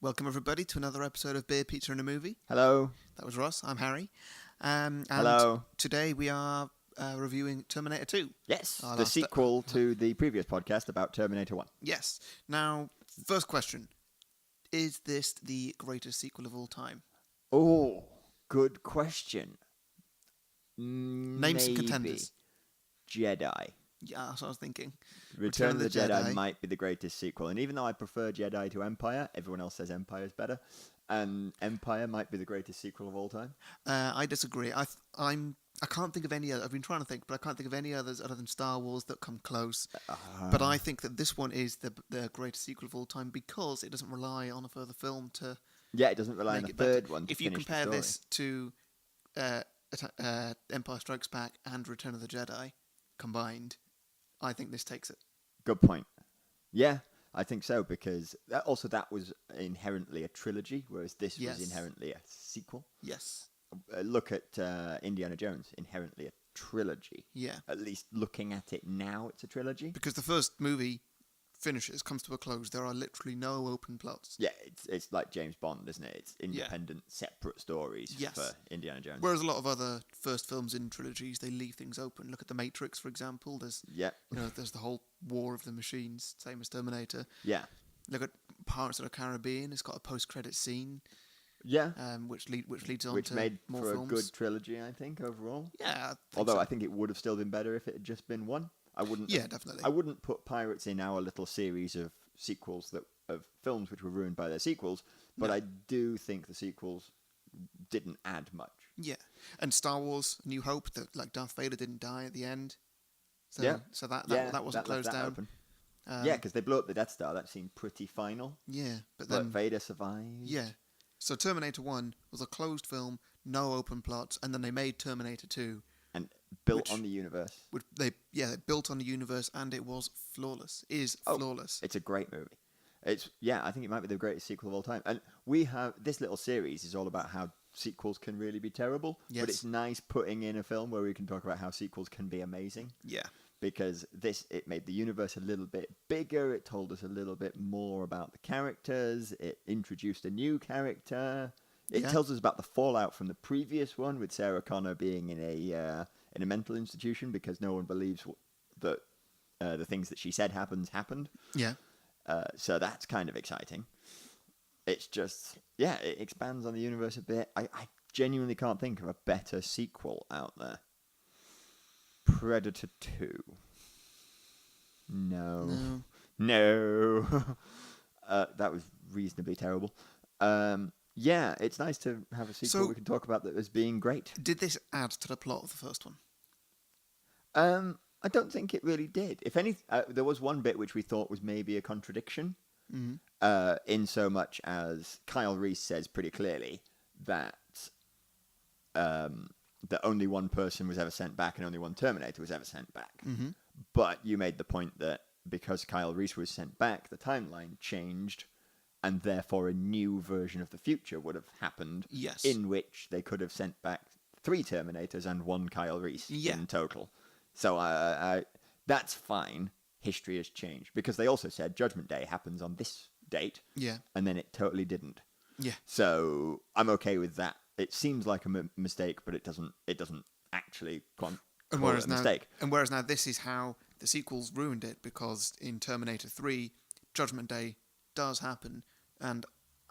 Welcome everybody to another episode of Beer, Pizza and a Movie. Hello. That was Ross, I'm Harry. And Hello. Today we are reviewing Terminator 2. Yes, Our the last- sequel to the previous podcast about Terminator 1. Yes. Now, first question. Is this the greatest sequel of all time? Oh, good question. Name some contenders. Jedi. Yeah, that's what I was thinking. Return of the Jedi might be the greatest sequel. And even though I prefer Jedi to Empire, everyone else says Empire is better. And Empire might be the greatest sequel of all time. I disagree. I can't think of any other. I've been trying to think, but I can't think of any others other than Star Wars that come close. But I think that this one is the greatest sequel of all time because it doesn't rely on a further film to. Yeah, it doesn't rely on a third one to If you finish compare the story. this to Empire Strikes Back and Return of the Jedi combined, I think this takes it. Good point. Yeah, I think so, because that was inherently a trilogy, whereas this was inherently a sequel. Yes. Look at Indiana Jones, inherently a trilogy. Yeah. At least looking at it now, it's a trilogy. Because the first movie comes to a close. There are literally no open plots. Yeah, it's like James Bond, isn't it? It's independent, separate stories for Indiana Jones. Whereas a lot of other first films in trilogies, they leave things open. Look at The Matrix, for example. There's there's the whole War of the Machines, same as Terminator. Yeah. Look at Pirates of the Caribbean. It's got a post-credit scene. Yeah. Which leads on which to made more for films. a good trilogy, I think, overall. Yeah. Although I think it would have still been better if it had just been one. I wouldn't. Yeah, definitely. I wouldn't put Pirates in our little series of sequels of films which were ruined by their sequels, but I do think the sequels didn't add much. Yeah, and Star Wars: New Hope, that like Darth Vader didn't die at the end. So, So that wasn't closed down. Open. Because they blew up the Death Star. That seemed pretty final. Yeah, but then Vader survived. Yeah, so Terminator 1 was a closed film, no open plots, and then they made Terminator 2. And built on the universe. They built on the universe, and it was flawless. Flawless. It's a great movie. I think it might be the greatest sequel of all time. And we have this little series is all about how sequels can really be terrible. Yes. But it's nice putting in a film where we can talk about how sequels can be amazing. Yeah. Because it made the universe a little bit bigger. It told us a little bit more about the characters. It introduced a new character. It tells us about the fallout from the previous one, with Sarah Connor being in a mental institution because no one believes that the things that she said happened. Yeah. So that's kind of exciting. It's just, it expands on the universe a bit. I genuinely can't think of a better sequel out there. Predator 2. No. That was reasonably terrible. It's nice to have a sequel we can talk about that as being great. Did this add to the plot of the first one? I don't think it really did. If any, there was one bit which we thought was maybe a contradiction, in so much as Kyle Reese says pretty clearly that only one person was ever sent back and only one Terminator was ever sent back. Mm-hmm. But you made the point that because Kyle Reese was sent back, the timeline changed, and therefore a new version of the future would have happened. Yes. In which they could have sent back 3 Terminators and 1 Kyle Reese in total. So that's fine. History has changed. Because they also said Judgment Day happens on this date. Yeah. And then it totally didn't. Yeah. So I'm okay with that. It seems like a mistake, but it doesn't actually call it a mistake. And whereas now this is how the sequels ruined it, because in Terminator 3, Judgment Day does happen. And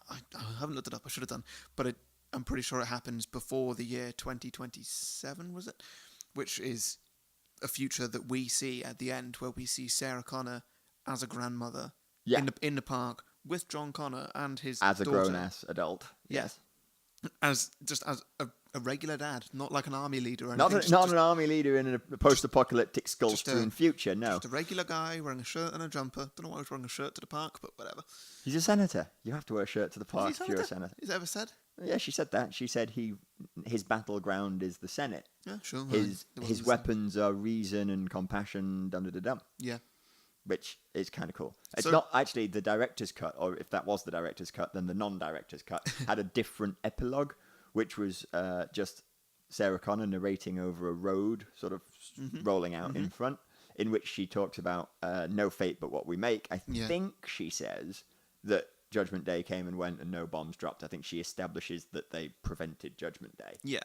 I haven't looked it up, I should have done. But I'm pretty sure it happens before the year 2027, was it? Which is a future that we see at the end, where we see Sarah Connor as a grandmother in the park with John Connor and his as daughter. A grown-ass adult. Yes. As a regular dad, not like an army leader or anything. Not an army leader in a post-apocalyptic skull-strewn future, no. Just a regular guy wearing a shirt and a jumper. Don't know why he's wearing a shirt to the park, but whatever. He's a senator. You have to wear a shirt to the park if you're a senator. Is that ever said? Yeah, she said that. She said his battleground is the Senate. Yeah, sure. His weapons are reason and compassion, dum-da-da-dum. Yeah. Which is kind of cool. It's not actually the director's cut, or if that was the director's cut, then the non-director's cut had a different epilogue, which was just Sarah Connor narrating over a road, sort of rolling out in front, in which she talks about no fate but what we make. I think she says that Judgment Day came and went and no bombs dropped. I think she establishes that they prevented Judgment Day. Yeah.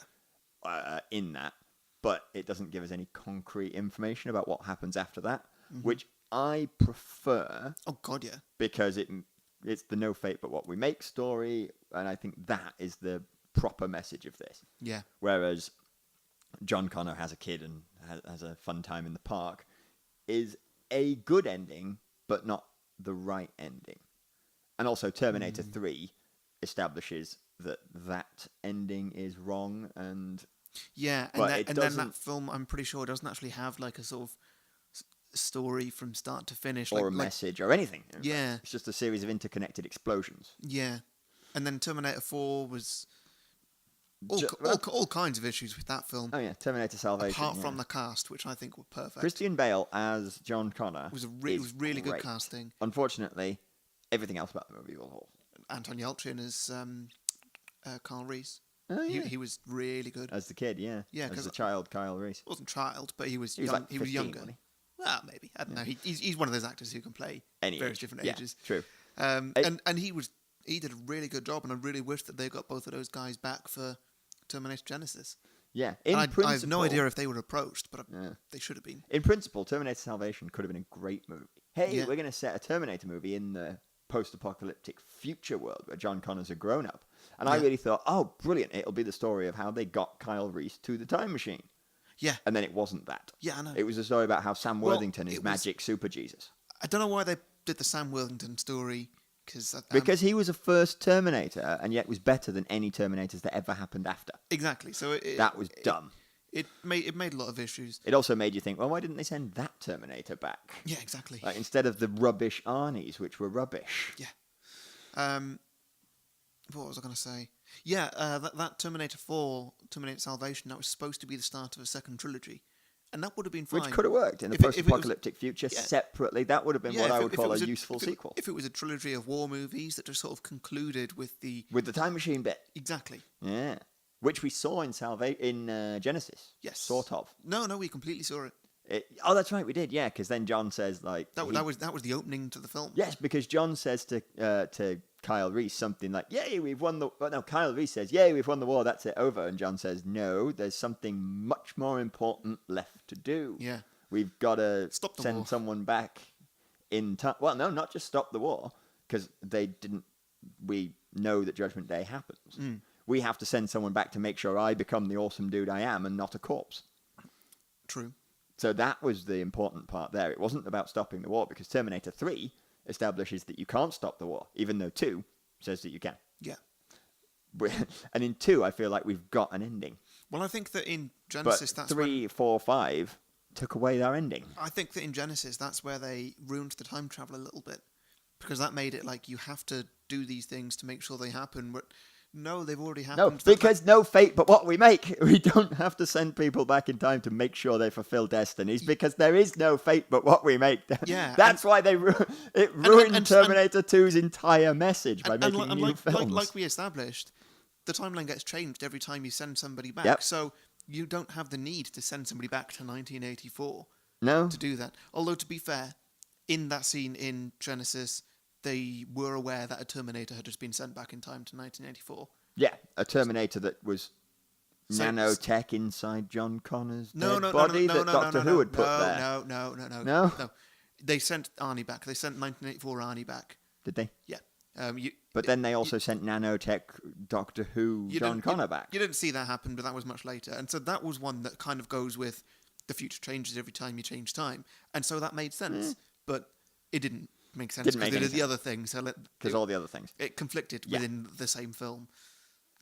In that, but it doesn't give us any concrete information about what happens after that, which I prefer. Oh God, yeah. Because it's the no fate but what we make story, and I think that is the proper message of this. Yeah. Whereas John Connor has a kid and has a fun time in the park is a good ending, but not the right ending. And also Terminator 3 establishes that ending is wrong, and then that film, I'm pretty sure, doesn't actually have like a sort of story from start to finish, or a message or anything. Yeah, it's just a series of interconnected explosions. Yeah, and then Terminator 4 was all kinds of issues with that film. Oh yeah, Terminator Salvation. Apart from the cast, which I think were perfect. Christian Bale as John Connor was really good casting. Unfortunately, everything else about the movie was awful. Anton Yelchin as Kyle Reese. Oh, yeah. He was really good as the kid. Yeah, as the child, Kyle Reese. Wasn't child, but he was young, like 15, he was younger. Wasn't he? Well, maybe, I don't know. He's one of those actors who can play various different ages. True. And he did a really good job, and I really wish that they got both of those guys back for Terminator Genesis. Yeah, I have no idea if they were approached, but they should have been. In principle, Terminator Salvation could have been a great movie. Hey, we're going to set a Terminator movie in the post-apocalyptic future world where John Connor's a grown-up. And I really thought, oh, brilliant, it'll be the story of how they got Kyle Reese to the time machine. Yeah. And then it wasn't that. Yeah, I know. It was a story about how Sam Worthington is magic super Jesus. I don't know why they did the Sam Worthington story. Because he was a first Terminator, and yet was better than any Terminators that ever happened after. Exactly. So that was dumb. It made a lot of issues. It also made you think, well, why didn't they send that Terminator back? Yeah, exactly. Like, instead of the rubbish Arnies, which were rubbish. Yeah. What was I going to say? Yeah, that Terminator 4, Terminator Salvation, that was supposed to be the start of a second trilogy. And that would have been fine. Which could have worked in the post-apocalyptic future separately. That would have been what I would call a useful sequel. If it was a trilogy of war movies that just sort of concluded with the time machine bit. Exactly. Yeah. Which we saw in Genesis. Yes. Sort of. No, we completely saw it. Oh, that's right, we did. Yeah, because then John says like that was the opening to the film. Yes, because John says to Kyle Reese something like, "Yay, we've won the." Well, no, Kyle Reese says, "Yay, we've won the war. That's it, over." And John says, "No, there's something much more important left to do. Yeah, we've got to send someone back in time. Well, no, not just stop the war, because they didn't. We know that Judgment Day happens. We have to send someone back to make sure I become the awesome dude I am and not a corpse." True. So that was the important part there. It wasn't about stopping the war, because Terminator 3 establishes that you can't stop the war, even though 2 says that you can. Yeah. And in 2, I feel like we've got an ending. Well, I think that in Genesis, but 3, 4, 5 took away their ending. I think that in Genesis, that's where they ruined the time travel a little bit, because that made it like you have to do these things to make sure they happen. But no, they've already happened. No, because no fate but what we make. We don't have to send people back in time to make sure they fulfill destinies, because there is no fate but what we make. Yeah, that's why it ruined Terminator 2's entire message by making new films. Like we established, the timeline gets changed every time you send somebody back. Yep. So you don't have the need to send somebody back to 1984 to do that. Although, to be fair, in that scene in Genesis, they were aware that a Terminator had just been sent back in time to 1984. Yeah, a Terminator that was nanotech inside John Connor's body that Doctor Who had put there. No. They sent Arnie back. They sent 1984 Arnie back. Did they? Yeah. But then they also sent nanotech Doctor Who John Connor back. You didn't see that happen, but that was much later. And so that was one that kind of goes with the future changes every time you change time. And so that made sense. But it didn't make sense because they did the other thing. Because all the other things. It conflicted within the same film.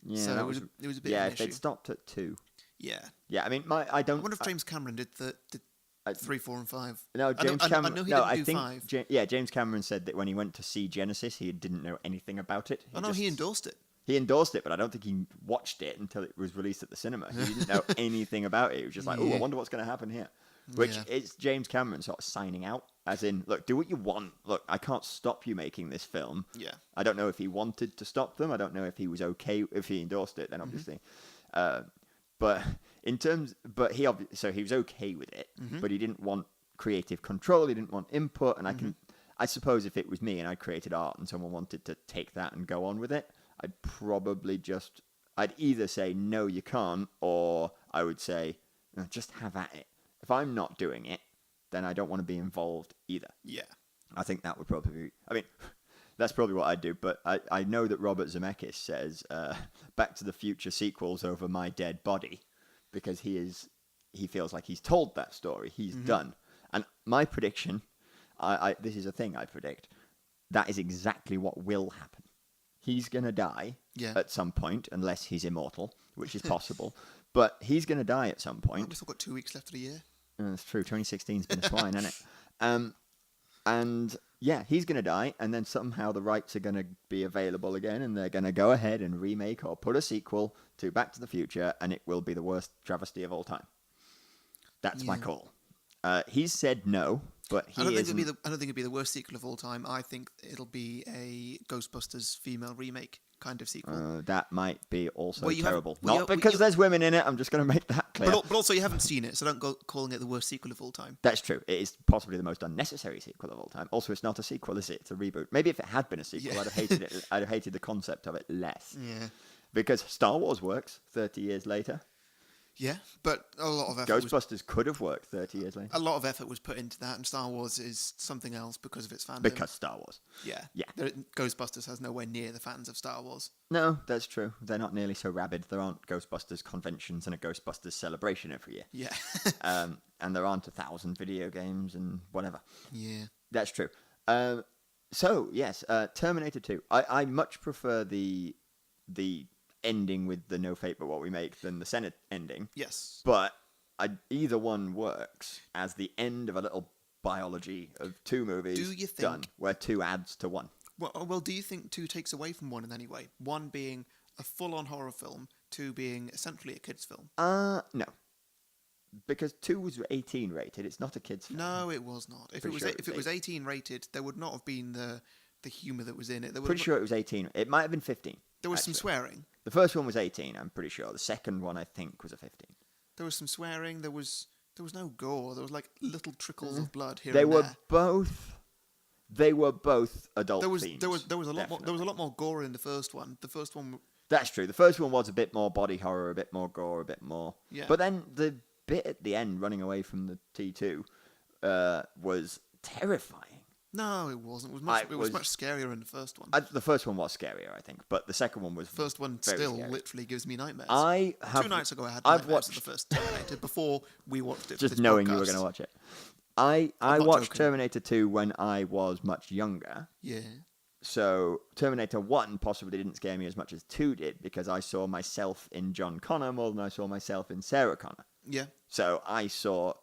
Yeah, so it was a bit of an issue. Yeah, if they'd stopped at 2. Yeah. Yeah, I mean, I wonder if James Cameron did 3, 4, and 5. No, James Cameron. I know he didn't do 5. James Cameron said that when he went to see Genesis, he didn't know anything about it. He endorsed it. He endorsed it, but I don't think he watched it until it was released at the cinema. He didn't know anything about it. He was just like, "Oh, I wonder what's going to happen here." Which is James Cameron sort of signing out, as in, look, do what you want. Look, I can't stop you making this film. Yeah. I don't know if he wanted to stop them. I don't know if he was okay, if he endorsed it, then obviously. But he was okay with it, but he didn't want creative control. He didn't want input, and I suppose if it was me and I created art and someone wanted to take that and go on with it, I'd either say, no, you can't, or I would say, no, just have at it. If I'm not doing it, then I don't want to be involved either. Yeah. I think that would probably be... I mean, that's probably what I'd do, but I know that Robert Zemeckis says Back to the Future sequels over my dead body, because he feels like he's told that story. He's done. And my prediction, this is a thing I predict, that is exactly what will happen. He's going to die at some point, unless he's immortal, which is possible. But he's going to die at some point. We've still got 2 weeks left of the year. That's true. 2016's been a swine, hasn't it? And yeah, he's going to die, and then somehow the rights are going to be available again, and they're going to go ahead and remake or put a sequel to Back to the Future, and it will be the worst travesty of all time. That's my call. He's said no, but I don't think it'll be the worst sequel of all time. I think it'll be a Ghostbusters female remake kind of sequel. That might be also terrible. Not because there's women in it. I'm just going to make that clear. But also, you haven't seen it, so don't go calling it the worst sequel of all time. That's true. It is possibly the most unnecessary sequel of all time. Also, it's not a sequel, is it? It's a reboot. Maybe if it had been a sequel, I'd have hated it. I'd have hated the concept of it less. Yeah. Because Star Wars works 30 years later. Yeah, but a lot of effort. Ghostbusters could have worked 30 years later. A lot of effort was put into that, and Star Wars is something else because of its fandom. Because Star Wars. Yeah. Yeah. Ghostbusters has nowhere near the fans of Star Wars. No, that's true. They're not nearly so rabid. There aren't Ghostbusters conventions and a Ghostbusters celebration every year. Yeah. And there aren't 1,000 video games and whatever. Yeah. That's true. So, yes, Terminator 2. I much prefer the ending with the no fate but what we make than the Senate ending. Yes. But either one works as the end of a little biology of two movies done, where 2 adds to 1. Well, do you think 2 takes away from 1 in any way? 1 being a full-on horror film, 2 being essentially a kid's film? No. Because 2 was 18 rated. It's not a kid's film. No, it was not. If it was 18 rated, there would not have been the humour that was in it. Pretty sure it was 18. It might have been 15. There was some swearing. The first one was 18, I'm pretty sure. The second one, I think, was a 15. There was some swearing. There was no gore. There was like little trickles of blood here They and were there. They were both adult themes. There was a lot more. There was a lot more gore in the first one. The first one. That's true. The first one was a bit more body horror, a bit more gore, a bit more. Yeah. But then the bit at the end, running away from the T2, was terrifying. No, it wasn't. It was much scarier in the first one. The first one was scarier, I think, but the second one was. First one still literally gives me nightmares. 2 nights ago, I had nightmares of the first Terminator before we watched it. Just knowing you were going to watch it. I watched Terminator 2 when I was much younger. Yeah. So Terminator 1 possibly didn't scare me as much as 2 did, because I saw myself in John Connor more than I saw myself in Sarah Connor. Yeah. So I saw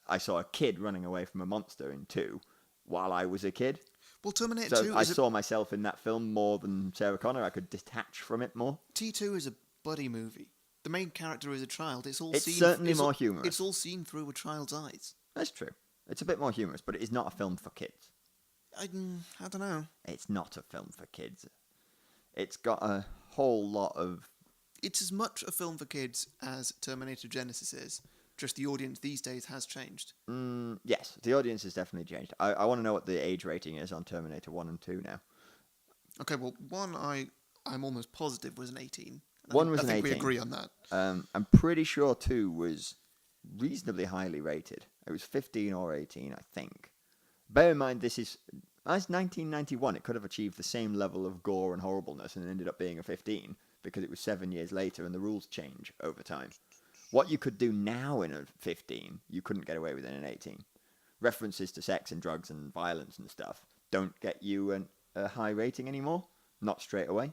a kid running away from a monster in 2 while I was a kid. Well, Terminator 2 I saw myself in that film more than Sarah Connor. I could detach from it more. T2 is a buddy movie. The main character is a child. It's certainly more humorous. It's all seen through a child's eyes. That's true. It's a bit more humorous, but it is not a film for kids. I don't know. It's not a film for kids. It's got a whole lot of... It's as much a film for kids as Terminator Genesis is. Just the audience these days has changed. Yes, the audience has definitely changed. I want to know what the age rating is on Terminator 1 and 2 now. Okay, well, 1 I'm almost positive was an 18. 1 was an 18. I think we agree on that. I'm pretty sure 2 was reasonably highly rated. It was 15 or 18, I think. Bear in mind, this is 1991. It could have achieved the same level of gore and horribleness and ended up being a 15 because it was 7 years later and the rules change over time. What you could do now in a 15, you couldn't get away with in an 18. References to sex and drugs and violence and stuff don't get you a high rating anymore. Not straight away.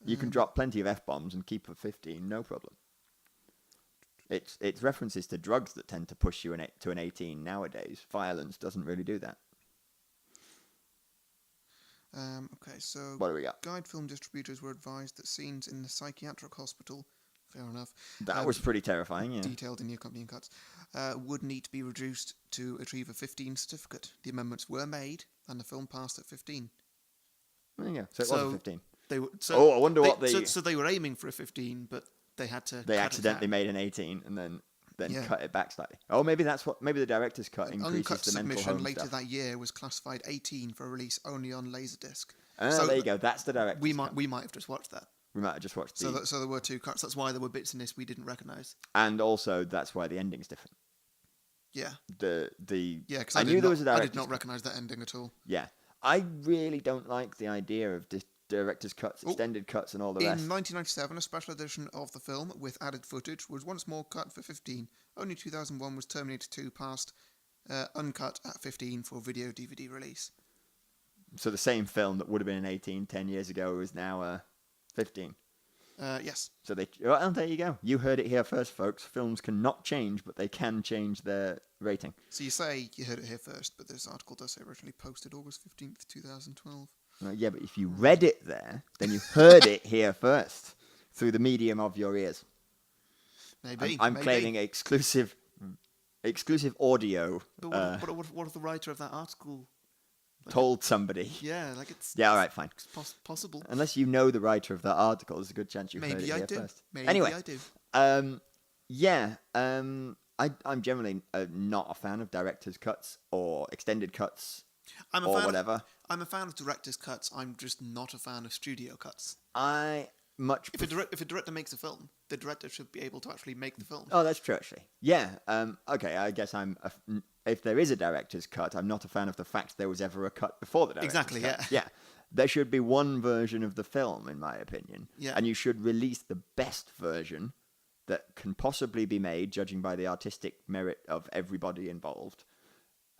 You can drop plenty of F-bombs and keep a 15, no problem. It's references to drugs that tend to push you to an 18 nowadays. Violence doesn't really do that. Okay, so... What do we got? Guide film distributors were advised that scenes in the psychiatric hospital... Fair enough. That was pretty terrifying, yeah. Detailed in the accompanying cuts. Would need to be reduced to achieve a 15 certificate. The amendments were made, and the film passed at 15. There you go. So it was a 15. I wonder what they... So they were aiming for a 15, but they had to... They accidentally made an 18, and then... then Yeah. cut it back slightly. Oh, maybe that's what. Maybe the director's cut An increases uncut the mental submission home later stuff. that year was classified 18 for release only on Laserdisc. There you go. That's the director's cut. we might have just watched that. We might have just watched the... So there were two cuts. That's why there were bits in this we didn't recognise. And also, that's why the ending's different. Yeah. Because I knew there was a director's I did not cut. recognise that ending at all. Yeah. I really don't like the idea of director's cuts, extended cuts, and all the In rest. 1997, a special edition of the film with added footage was once more cut for 15. Only 2001 was Terminator 2 passed uncut at 15 for video DVD release. So the same film that would have been an 18 10 years ago is now 15. Yes. So well, there you go. You heard it here first, folks. Films cannot change, but they can change their rating. So you say you heard it here first, but this article does say originally posted August 15th, 2012. Yeah, but if you read it there, then you heard it here first through the medium of your ears. Maybe. I'm claiming exclusive audio. But what if the writer of that article told somebody? Yeah, like it's... Yeah, all right, fine. It's possible. Unless you know the writer of that article, there's a good chance you heard it Maybe here I do. first. Maybe anyway, I do. I'm generally not a fan of director's cuts or extended cuts I'm whatever. I'm a fan of director's cuts. I'm just not a fan of studio cuts. If If a director makes a film, the director should be able to actually make the film. Oh, that's true, actually. Yeah. Okay, I guess if there is a director's cut, I'm not a fan of the fact there was ever a cut before the director's Exactly, cut. yeah. Yeah. There should be one version of the film, in my opinion. Yeah. And you should release the best version that can possibly be made, judging by the artistic merit of everybody involved.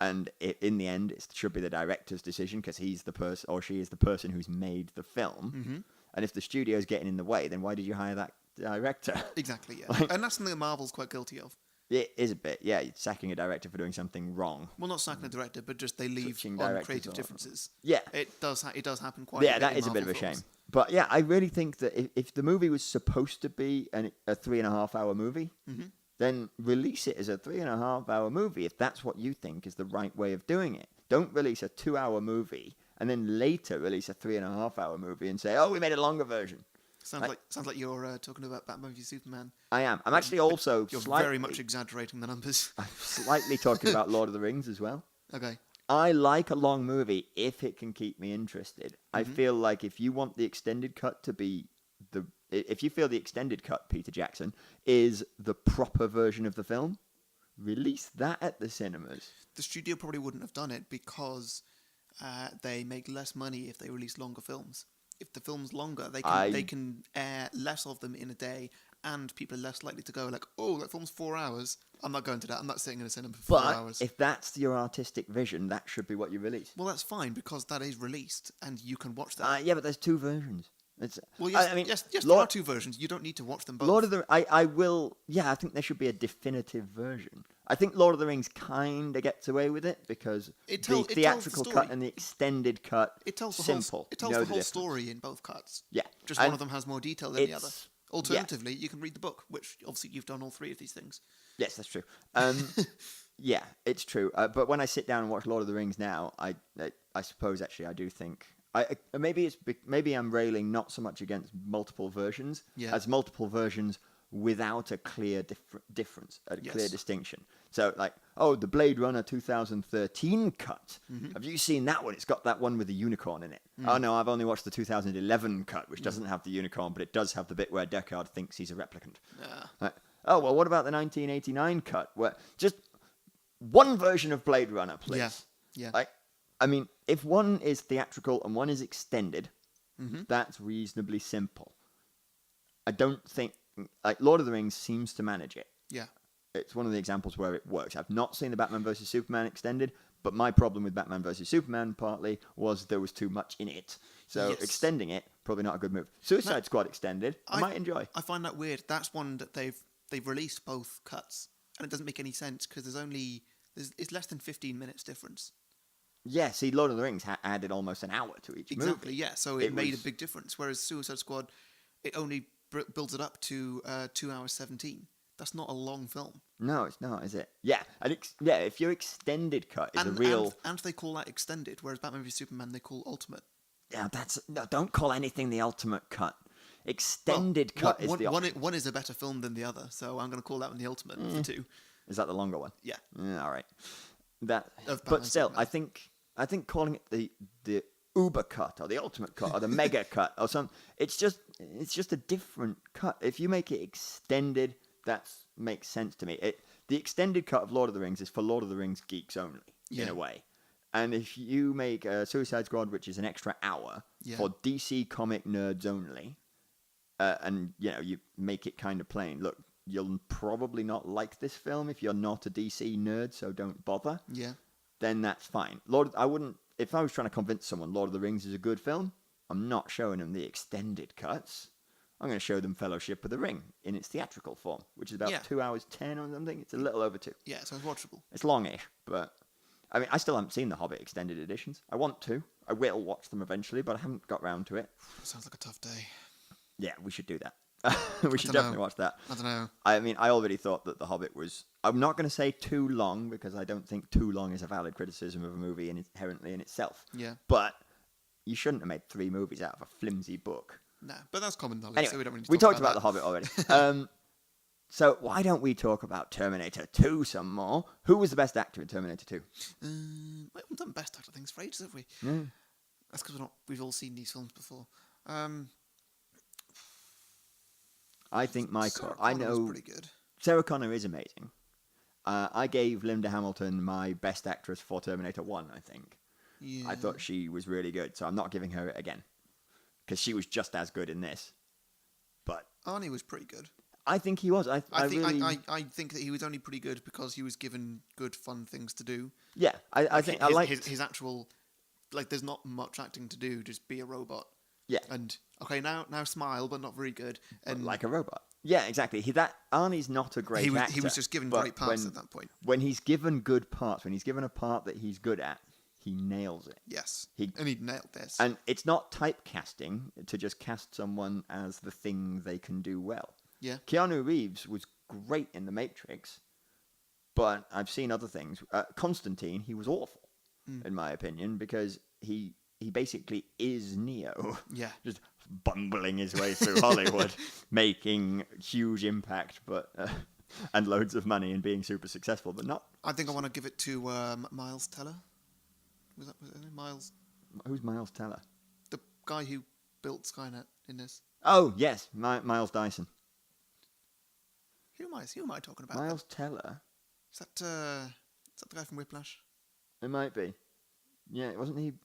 And in the end, it should be the director's decision, because he's the person, or she is the person who's made the film. Mm-hmm. And if the studio's getting in the way, then why did you hire that director? Exactly, yeah. And that's something that Marvel's quite guilty of. It is a bit, yeah. Sacking a director for doing something wrong. Well, not sacking a director, but just they leave Switching on directors creative or- differences. Yeah. It does happen quite a bit. Yeah, that in is a bit Marvel of a films. shame. But yeah, I really think that if the movie was supposed to be a 3.5 hour movie, Mhm. then release it as a 3.5 hour movie if that's what you think is the right way of doing it. Don't release a 2 hour movie and then later release a 3.5 hour movie and say, oh, we made a longer version. Sounds like you're talking about Batman v Superman. I am. I'm actually also You're slightly, very much exaggerating the numbers. I'm slightly talking about Lord of the Rings as well. Okay. I like a long movie if it can keep me interested. I Mm-hmm. feel like if you want the extended cut to be if you feel the extended cut, Peter Jackson, is the proper version of the film, release that at the cinemas. The studio probably wouldn't have done it because they make less money if they release longer films. If the film's longer, they can air less of them in a day, and people are less likely to go like, "Oh, that film's 4 hours. I'm not going to that. I'm not sitting in a cinema for 4 hours." If that's your artistic vision, that should be what you release. Well, that's fine because that is released and you can watch that. Yeah, but there's two versions. Well, yes, I mean, yes, there Lord- are two versions. You don't need to watch them both. Lord of the I will. Yeah, I think there should be a definitive version. I think Lord of the Rings kind of gets away with it because It tells the the theatrical story. cut and the extended cut It tells the simple. whole. It tells You know the whole difference. story in both cuts. Yeah, Just and one of them has more detail than the other. it's- Alternatively, you can read the book, which obviously you've done all three of these things. Yes, that's true. Yeah, it's true. But when I sit down and watch Lord of the Rings now, I suppose actually I do think maybe I'm railing not so much against multiple versions as multiple versions without a clear difference, a clear distinction. So like, oh, the Blade Runner 2013 cut. Have you seen that one? It's got that one with the unicorn in it. Oh no, I've only watched the 2011 cut, which doesn't have the unicorn, but it does have the bit where Deckard thinks he's a replicant. Yeah. Like, oh well, what about the 1989 cut? Where just one version of Blade Runner, please. Yeah. Yeah. Like, I mean, if one is theatrical and one is extended, Mm-hmm. that's reasonably simple. I don't think like Lord of the Rings seems to manage it. Yeah. It's one of the examples where it works. I've not seen the Batman vs Superman extended, but my problem with Batman vs Superman partly was there was too much in it. So Yes. extending it, probably not a good move. Suicide Squad extended, I might enjoy. I find that weird. That's one that they've released both cuts, and it doesn't make any sense because it's less than 15 minutes difference. Yeah, see, Lord of the Rings added almost an hour to each Exactly. movie. Yeah. So it made was- a big difference. Whereas Suicide Squad, it only builds it up to 2 hours 17. That's not a long film. No, it's not, is it? Yeah, and if your extended cut is a real... And they call that extended, whereas Batman v Superman they call ultimate. Yeah, no, don't call anything the ultimate cut. Extended cut is the option. one is a better film than the other, so I'm going to call that one the ultimate for 2. Is that the longer one? Yeah. All right. But Batman still, Superman. I think calling it the uber cut or the ultimate cut or the mega cut or something, it's just a different cut. If you make it extended, that makes sense to me. The extended cut of Lord of the Rings is for Lord of the Rings geeks only, in a way. And if you make Suicide Squad, which is an extra hour for DC comic nerds only, and you make it kind of plain, look, you'll probably not like this film if you're not a DC nerd, so don't bother. Yeah. Then that's fine. If I was trying to convince someone Lord of the Rings is a good film, I'm not showing them the extended cuts. I'm going to show them Fellowship of the Ring in its theatrical form, which is about 2 hours 10 or something. It's a little over 2. Yeah, so it's watchable. It's longish, but I mean, I still haven't seen the Hobbit extended editions. I want to. I will watch them eventually, but I haven't got round to it. Sounds like a tough day. Yeah, we should do that. We should definitely watch that. I don't know. I mean, I already thought that The Hobbit was... I'm not going to say too long, because I don't think too long is a valid criticism of a movie inherently in itself. Yeah. But you shouldn't have made 3 movies out of a flimsy book. Nah, but that's common knowledge, Anyway, so we don't really we talk talked about The Hobbit already. So why don't we talk about Terminator 2 some more? Who was the best actor in Terminator 2? We haven't done best actor things for ages, have we? Mm. That's because we've all seen these films before. I think I know was pretty good. Sarah Connor is amazing. I gave Linda Hamilton my best actress for Terminator 1, I think. Yeah. I thought she was really good, so I'm not giving her it again. Because she was just as good in this. But Arnie was pretty good. I think he was. I think that he was only pretty good because he was given good, fun things to do. Yeah, I think I like his actual... Like, there's not much acting to do, just be a robot. Yeah. And, okay, now smile, but not very good. And like a robot. Yeah, exactly. Arnie's not a great actor. He was just given great parts at that point. When he's given good parts, when he's given a part that he's good at, he nails it. Yes. And he nailed this. And it's not typecasting to just cast someone as the thing they can do well. Yeah. Keanu Reeves was great in The Matrix, but I've seen other things. Constantine, he was awful, in my opinion, because he basically is Neo. Yeah. Just bumbling his way through Hollywood, making huge impact, but and loads of money and being super successful, but not... I think I want to give it to Miles Teller. Was it Miles? Who's Miles Teller? The guy who built Skynet in this. Oh, yes, Miles Dyson. Who am I talking about? Miles Teller? Is that the guy from Whiplash? It might be. Yeah,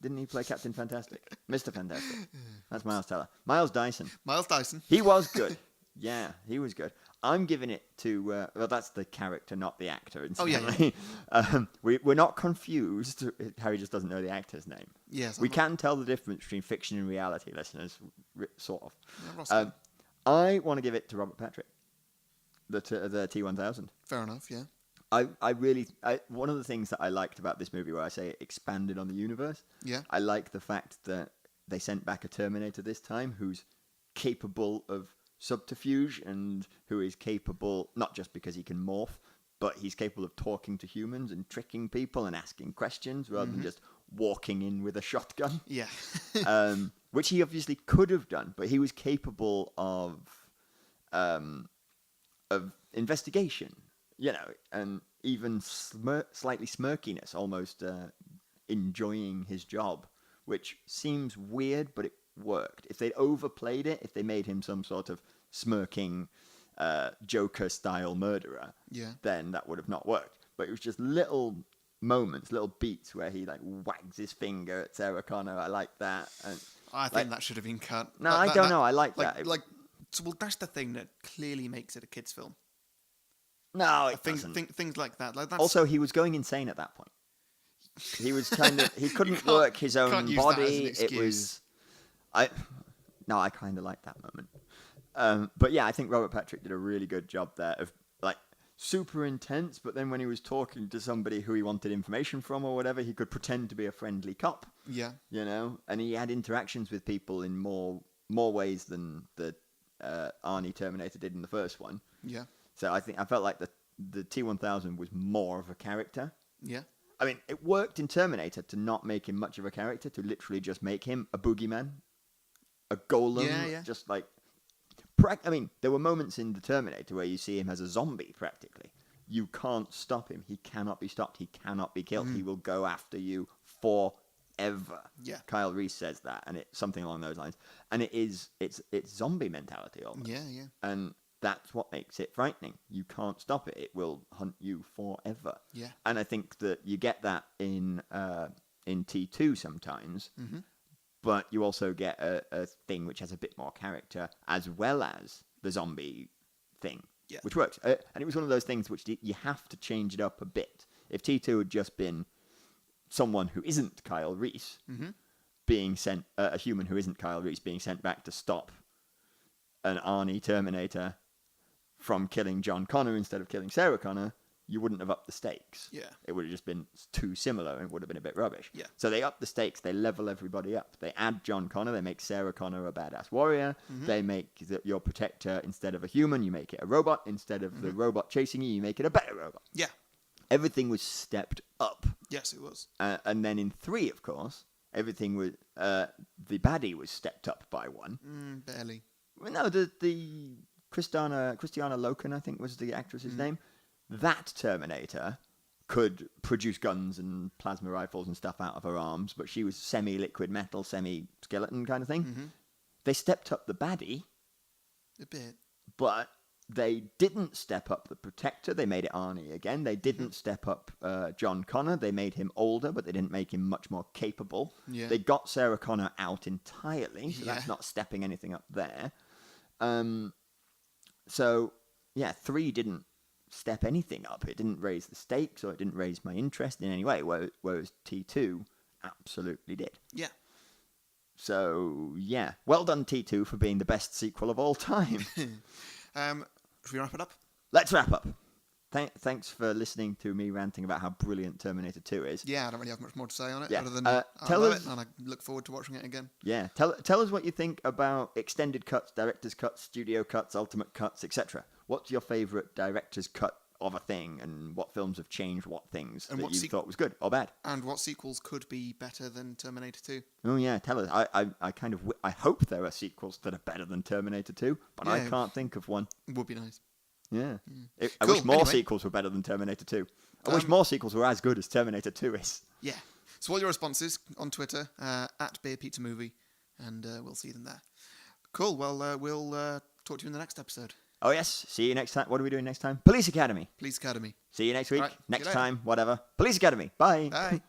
didn't he play Captain Fantastic? Mr. Fantastic. That's Miles Teller. Miles Dyson. Miles Dyson. He was good. Yeah, he was good. I'm giving it to... well, that's the character, not the actor. Incidentally. Oh, yeah. We're not confused. Harry just doesn't know the actor's name. Yes. We can tell the difference between fiction and reality, listeners. Sort of. Yeah, I want to give it to Robert Patrick. The T-1000. Fair enough, yeah. I really one of the things that I liked about this movie, where I say it expanded on the universe. Yeah. I like the fact that they sent back a Terminator this time who's capable of subterfuge and who is capable, not just because he can morph, but he's capable of talking to humans and tricking people and asking questions rather than just walking in with a shotgun. Yeah. Which he obviously could have done, but he was capable of investigation. And even slightly smirkiness, almost enjoying his job, which seems weird, but it worked. If they'd overplayed it, if they made him some sort of smirking Joker-style murderer, then that would have not worked. But it was just little moments, little beats where he wags his finger at Sarah Connor. I like that. And, I think that should have been cut. No, I don't know. I like that. So, that's the thing that clearly makes it a kid's film. No, it doesn't. Things like that. That's... Also, he was going insane at that point. He was he couldn't work his own body. It was, I kind of like that moment. But yeah, I think Robert Patrick did a really good job there of super intense. But then when he was talking to somebody who he wanted information from or whatever, he could pretend to be a friendly cop. Yeah, and he had interactions with people in more ways than the Arnie Terminator did in the first one. Yeah. So I felt like the T-1000 was more of a character. Yeah. I mean, it worked in Terminator to not make him much of a character, to literally just make him a boogeyman, a golem, just I mean, there were moments in the Terminator where you see him as a zombie, practically. You can't stop him. He cannot be stopped. He cannot be killed. He will go after you forever. Yeah. Kyle Reese says that, and it's something along those lines. And it's zombie mentality almost. Yeah, yeah. And that's what makes it frightening. You can't stop it. It will hunt you forever. Yeah. And I think that you get that in T2 sometimes. Mm-hmm. But you also get a thing which has a bit more character, as well as the zombie thing, which works. And it was one of those things which you have to change it up a bit. If T2 had just been someone who isn't Kyle Reese being sent, a human who isn't Kyle Reese being sent back to stop an Arnie Terminator from killing John Connor instead of killing Sarah Connor, you wouldn't have upped the stakes. Yeah. It would have just been too similar and it would have been a bit rubbish. Yeah. So they up the stakes, they level everybody up. They add John Connor, they make Sarah Connor a badass warrior. They make your protector, instead of a human, you make it a robot. Instead of the robot chasing you, you make it a better robot. Yeah. Everything was stepped up. Yes, it was. And then in 3, of course, everything was, the baddie was stepped up by 1. Barely. Well, no, the Christiana Loken, I think was the actress's name. That Terminator could produce guns and plasma rifles and stuff out of her arms, but she was semi-liquid metal, semi-skeleton kind of thing. They stepped up the baddie. A bit. But they didn't step up the Protector. They made it Arnie again. They didn't step up John Connor. They made him older, but they didn't make him much more capable. Yeah. They got Sarah Connor out entirely, so that's not stepping anything up there. So, yeah, 3 didn't step anything up. It didn't raise the stakes, or it didn't raise my interest in any way, whereas T2 absolutely did. Yeah. So, yeah. Well done, T2, for being the best sequel of all time. Should we wrap it up? Let's wrap up. Thanks for listening to me ranting about how brilliant Terminator 2 is. Yeah, I don't really have much more to say on it, Yeah. other than I tell love us- it, and I look forward to watching it again. Yeah, tell us what you think about extended cuts, director's cuts, studio cuts, ultimate cuts, etc. What's your favourite director's cut of a thing, and what films have changed what things And that what you thought was good or bad? And what sequels could be better than Terminator 2? Oh yeah, tell us. I hope there are sequels that are better than Terminator 2, but I Yeah. can't think of one. Would be nice. Yeah. I Cool, wish more anyway. sequels were better than Terminator 2. I wish more sequels were as good as Terminator 2 is. Yeah. So all your responses on Twitter, at Beer Pizza Movie, and we'll see them there. Cool. Well, we'll talk to you in the next episode. Oh yes, see you next time. What are we doing next time? Police Academy. Police Academy. See you next week. Right, see you Next later. time, whatever. Police Academy. Bye. Bye.